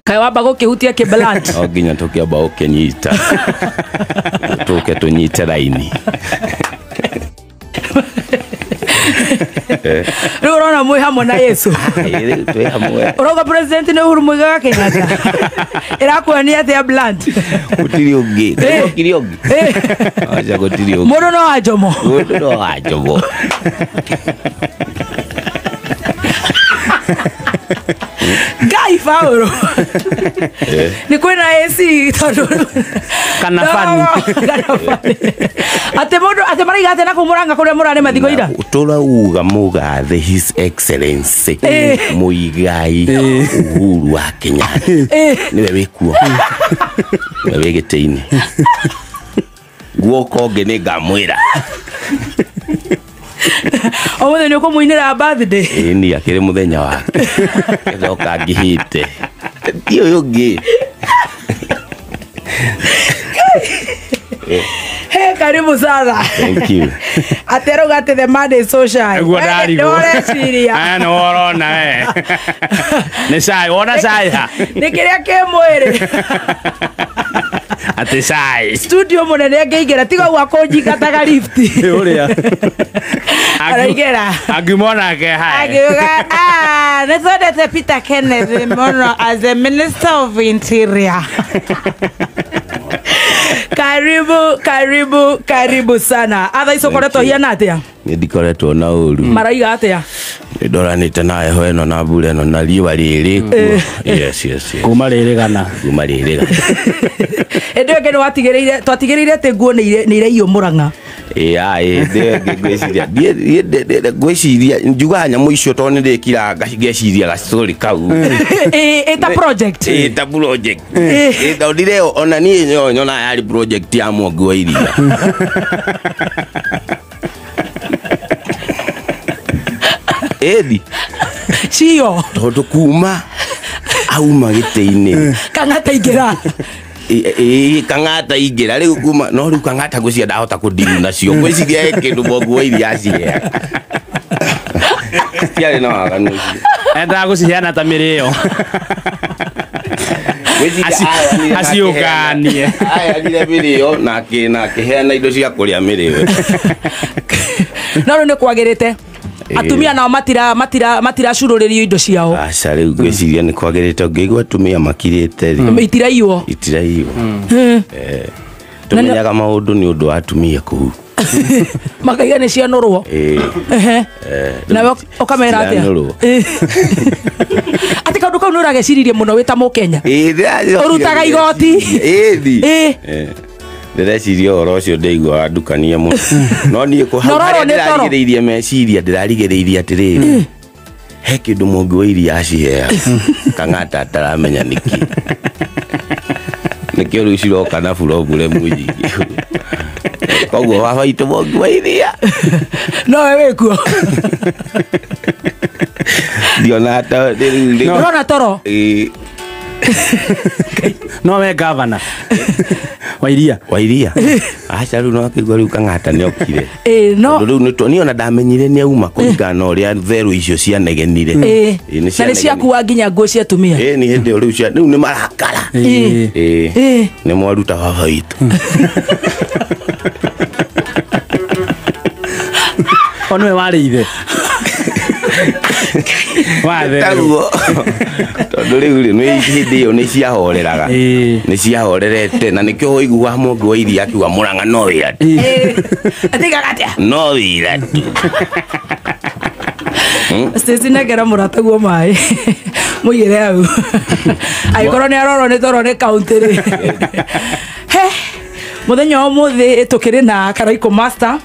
Kai wamba gukihutia ki blunt. Oginya tukiamba ukinyita. Tuke tunyite raini. Rurona mwe hamwe na Yesu. Uroga president ne Uhuru Muigai Kenyatta. Irakuania atia blunt. Gutiri ungi. Gutiri ungi. Acha gutiri ungi. Mundu no ajomo. Mundu no ajomo. Gai Fauro. Ni kwina AC tondu kana fani. Ate mariga ate na kumuranga kuria murane mathigo ira. Utora uga mugathe His Excellency Muigai Uhuru wa Kenyatta. Niwe wikuo. Niwe wigiteini. Guoko ngene ngamwira. Omwe ni ko muinira birthday. Ni akire muthenya wake. Ndoka ngihite. Tio yogi. Hey, karibu sana. Thank you. Atero gate the man is so shy. Dore Syria. Ana orona Ne sai, ora sai. Ne queria que muere. Ate sai. Studio munene ngeigera tiga gwako njingataga lift. Uria. Araigera. Agimona ke hai. Agiuga ne thondete Peter Kenneth Mono as the Minister of Interior. Karibu sana. Atha icokoretwo hiana atia? Ndikoretwo na uru. Maraiga atia? Ndoranite nae ho eno na mbura eno na riwa riri. Yes. Kuma ririgana. Kuma ririgana. Endo ngeno twatigereire te nguo ni ire iyo Murang'a. Ngwiciria ngwiciria njuga nyamu icio to ni ndikira ngeciria gastori kau. Eta project. Eta project. Ndire ona ni nyona yari project ya Mwangi wa Iria. Edi. Cio. Tondu kuma auma giteini. Kang'ata ingera. Kang'ata ingera riu kuma no riu kang'ata gucia ndahota kudiru nacio gwiciria kindu Mwangi wa Iria acie. Tiari no aganu. Enda guciana ta mirio. Asiukanie. Aya ndire mirio na kiheana indo cia kuria mirio. No ne kwagirite. Atumia nao matira cururirio indo ciao. Aca riu gwiciria ni kwagirite ngigwa atumia makirite itiraiywo. Tumenyaga maundu ni undu atumia kuu. Makaiga ni cianurwo. Na ukamera atia? Ati kaundu kau nurageciririe muno wita Mukenya. Urutaga igoti. Ndĩreciria ũhoro ũcio ndaigua ndukania mũno. No niĩ ndĩrarigĩrĩirie meciria ndĩrarigĩrĩirie atĩrĩrĩ. He kĩndũ Mwangi wa Iria aciheaga. Kang'ata ataramenya nĩkĩ. Nĩkĩo rĩu ciroka na problem nyingĩ. Koguo baba witũ Mwangi wa Iria. No we wĩkuo. Ndiona ta rĩu. Urona toro. No we governor. Wa Iria. Aca rĩu no kĩigua rĩu Kang'ata nĩokire. No. Rĩu niĩ ona ndamenyire nĩ auma kũringana ũrĩa therũ icio cianegenire. Na nĩ ciakuua nginya nguo cia atumia. Nĩ hĩndĩ ĩyo rĩu nĩ marakara. Nĩ mwaruta baba witũ. Ono we warĩ ithe. Taguo. Tondu rĩu nĩ hĩndĩ ĩyo nĩ ciahoreraga. Nĩ ciahorerete na nĩkĩo ũiguaga Mwangi wa Iria akiuga Murang'a no wĩra. Atigaga atia? No wĩra tu. Stacy negera murataguo mai. Mũigĩre hau. Agĩkorwo nĩ arorwo nĩ toro nĩ kaunti rĩ. Muthenya ũmũthĩ tũkĩrĩ na Karaiko Master